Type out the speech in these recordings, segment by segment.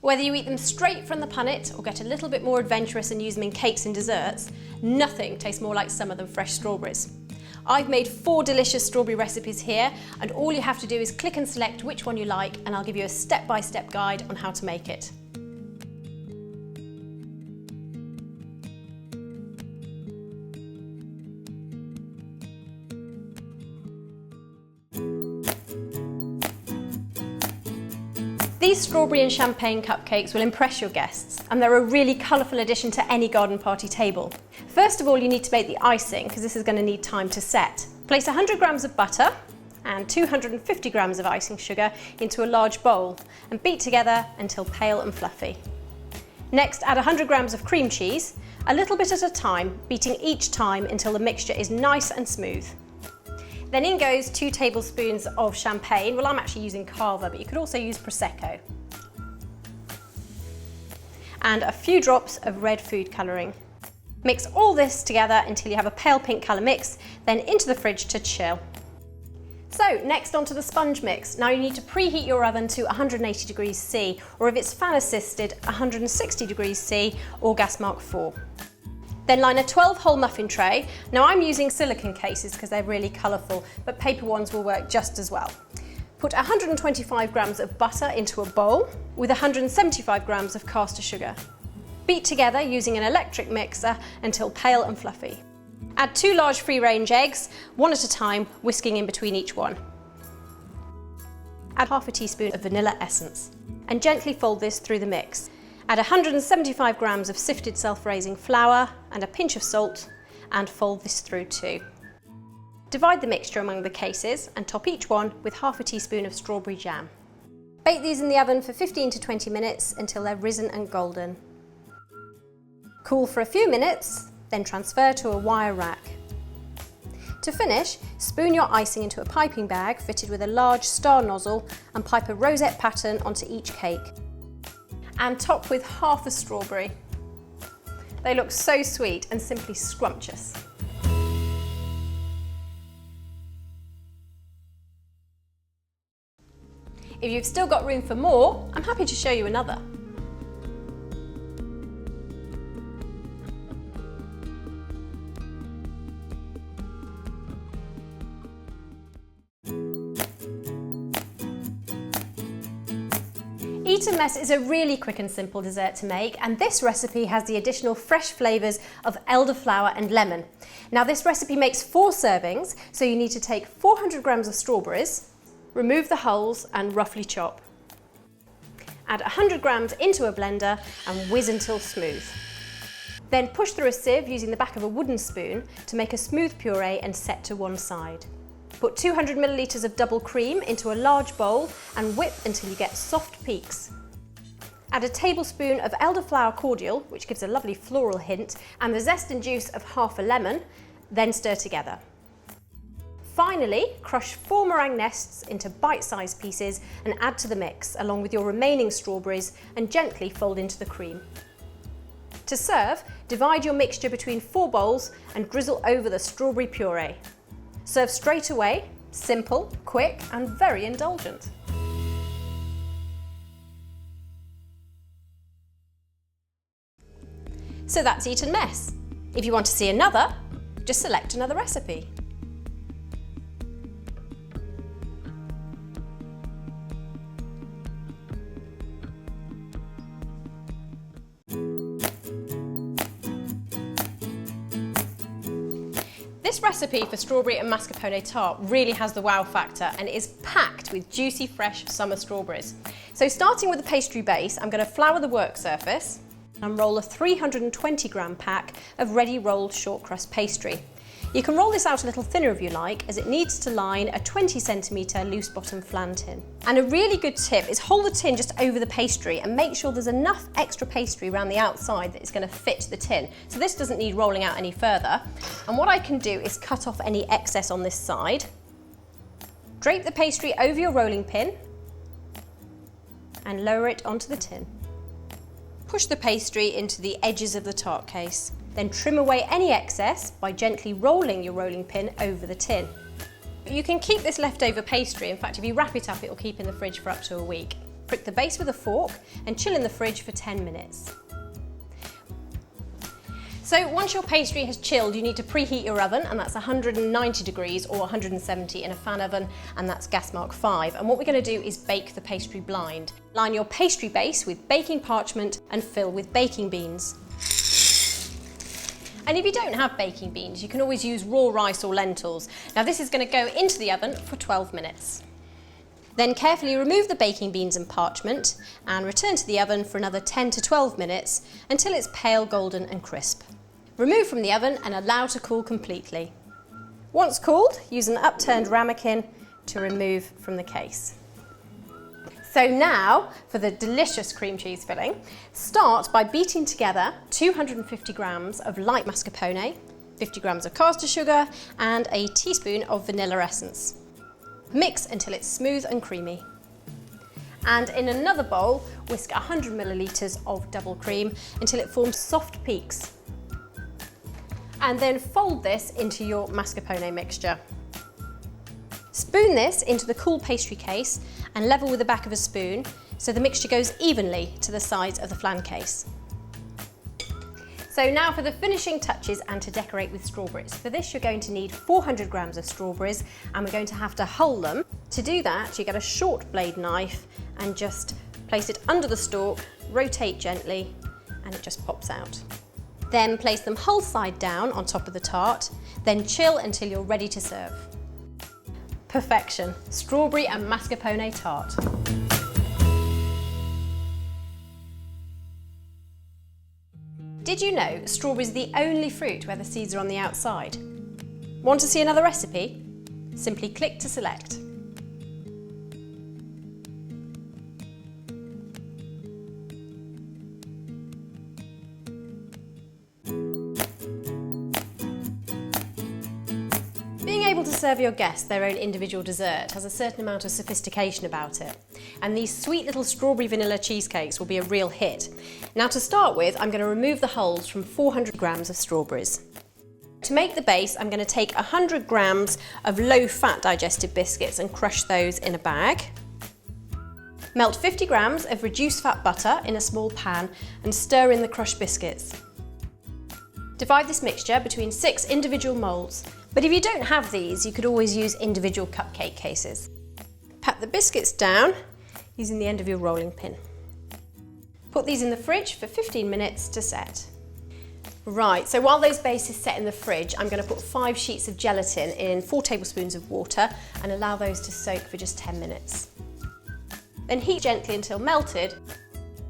Whether you eat them straight from the punnet or get a little bit more adventurous and use them in cakes and desserts, nothing tastes more like summer than fresh strawberries. I've made 4 delicious strawberry recipes here, and all you have to do is click and select which one you like, and I'll give you a step-by-step guide on how to make it. These strawberry and champagne cupcakes will impress your guests, and they're a really colourful addition to any garden party table. First of all, you need to make the icing, because this is going to need time to set. Place 100 grams of butter and 250 grams of icing sugar into a large bowl and beat together until pale and fluffy. Next, add 100 grams of cream cheese, a little bit at a time, beating each time until the mixture is nice and smooth. Then in goes 2 tablespoons of champagne. Well, I'm actually using Cava, but you could also use Prosecco. And a few drops of red food colouring. Mix all this together until you have a pale pink colour mix, then into the fridge to chill. So next onto the sponge mix. Now you need to preheat your oven to 180 degrees C, or if it's fan assisted, 160 degrees C or gas mark 4. Then line a 12-hole muffin tray. Now I'm using silicone cases because they're really colourful, but paper ones will work just as well. Put 125 grams of butter into a bowl with 175 grams of caster sugar. Beat together using an electric mixer until pale and fluffy. Add 2 large free-range eggs, one at a time, whisking in between each one. Add half a teaspoon of vanilla essence and gently fold this through the mix. Add 175 grams of sifted self-raising flour and a pinch of salt, and fold this through too. Divide the mixture among the cases and top each one with half a teaspoon of strawberry jam. Bake these in the oven for 15 to 20 minutes until they're risen and golden. Cool for a few minutes, then transfer to a wire rack. To finish, spoon your icing into a piping bag fitted with a large star nozzle and pipe a rosette pattern onto each cake. And top with half a strawberry. They look so sweet and simply scrumptious. If you've still got room for more, I'm happy to show you another. Eton Mess is a really quick and simple dessert to make, and this recipe has the additional fresh flavours of elderflower and lemon. Now this recipe makes 4 servings, so you need to take 400 grams of strawberries, remove the hulls and roughly chop. Add 100 grams into a blender and whiz until smooth. Then push through a sieve using the back of a wooden spoon to make a smooth puree and set to one side. Put 200 millilitres of double cream into a large bowl and whip until you get soft peaks. Add a tablespoon of elderflower cordial, which gives a lovely floral hint, and the zest and juice of half a lemon, then stir together. Finally, crush 4 meringue nests into bite-sized pieces and add to the mix, along with your remaining strawberries, and gently fold into the cream. To serve, divide your mixture between 4 bowls and drizzle over the strawberry puree. Serve straight away, simple, quick and very indulgent. So that's Eton Mess. If you want to see another, just select another recipe. This recipe for strawberry and mascarpone tart really has the wow factor and is packed with juicy, fresh summer strawberries. So starting with the pastry base, I'm going to flour the work surface and roll a 320 gram pack of ready rolled short crust pastry. You can roll this out a little thinner if you like, as it needs to line a 20 centimetre loose bottom flan tin. And a really good tip is hold the tin just over the pastry and make sure there's enough extra pastry around the outside that it's going to fit the tin. So this doesn't need rolling out any further. And what I can do is cut off any excess on this side, drape the pastry over your rolling pin and lower it onto the tin. Push the pastry into the edges of the tart case. Then trim away any excess by gently rolling your rolling pin over the tin. You can keep this leftover pastry, in fact if you wrap it up it will keep in the fridge for up to a week. Prick the base with a fork and chill in the fridge for 10 minutes. So once your pastry has chilled, you need to preheat your oven, and that's 190 degrees or 170 in a fan oven, and that's gas mark 5. And what we're going to do is bake the pastry blind. Line your pastry base with baking parchment and fill with baking beans. And if you don't have baking beans, you can always use raw rice or lentils. Now this is going to go into the oven for 12 minutes. Then carefully remove the baking beans and parchment and return to the oven for another 10 to 12 minutes until it's pale golden and crisp. Remove from the oven and allow to cool completely. Once cooled, use an upturned ramekin to remove from the case. So now for the delicious cream cheese filling. Start by beating together 250 grams of light mascarpone, 50 grams of caster sugar and a teaspoon of vanilla essence. Mix until it's smooth and creamy. And in another bowl, whisk 100 millilitres of double cream until it forms soft peaks. And then fold this into your mascarpone mixture. Spoon this into the cool pastry case and level with the back of a spoon so the mixture goes evenly to the sides of the flan case. So now for the finishing touches and to decorate with strawberries. For this you're going to need 400 grams of strawberries and we're going to have to hull them. To do that you get a short blade knife and just place it under the stalk, rotate gently and it just pops out. Then place them whole side down on top of the tart, then chill until you're ready to serve. Perfection, strawberry and mascarpone tart. Did you know strawberry is the only fruit where the seeds are on the outside? Want to see another recipe? Simply click to select. Being able to serve your guests their own individual dessert has a certain amount of sophistication about it. And these sweet little strawberry vanilla cheesecakes will be a real hit. Now to start with, I'm going to remove the hulls from 400 grams of strawberries. To make the base, I'm going to take 100 grams of low-fat digestive biscuits and crush those in a bag. Melt 50 grams of reduced fat butter in a small pan and stir in the crushed biscuits. Divide this mixture between 6 individual moulds, but if you don't have these, you could always use individual cupcake cases. Pat the biscuits down using the end of your rolling pin. Put these in the fridge for 15 minutes to set. Right, so while those bases set in the fridge, I'm going to put 5 sheets of gelatin in 4 tablespoons of water and allow those to soak for just 10 minutes. Then heat gently until melted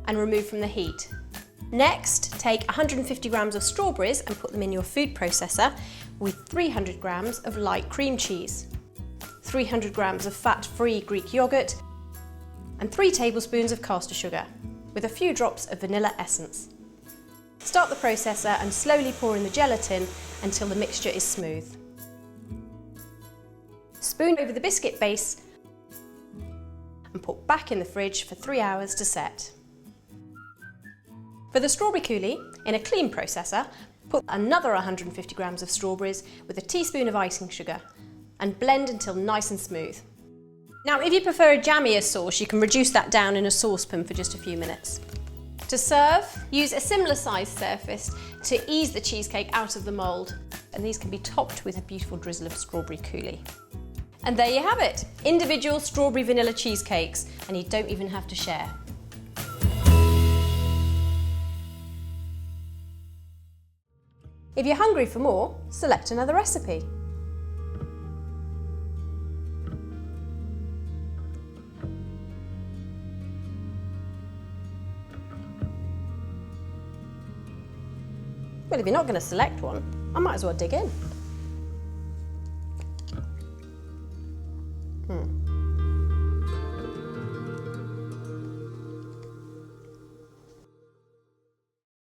and remove from the heat. Next, take 150 grams of strawberries and put them in your food processor with 300 grams of light cream cheese, 300 grams of fat-free Greek yogurt, and 3 tablespoons of caster sugar, with a few drops of vanilla essence. Start the processor and slowly pour in the gelatin until the mixture is smooth. Spoon over the biscuit base and put back in the fridge for 3 hours to set. For the strawberry coulis, in a clean processor, put another 150 grams of strawberries with a teaspoon of icing sugar and blend until nice and smooth. Now, if you prefer a jammier sauce, you can reduce that down in a saucepan for just a few minutes. To serve, use a similar sized surface to ease the cheesecake out of the mould, and these can be topped with a beautiful drizzle of strawberry coulis. And there you have it, individual strawberry vanilla cheesecakes, and you don't even have to share. If you're hungry for more, select another recipe. Well, if you're not going to select one, I might as well dig in.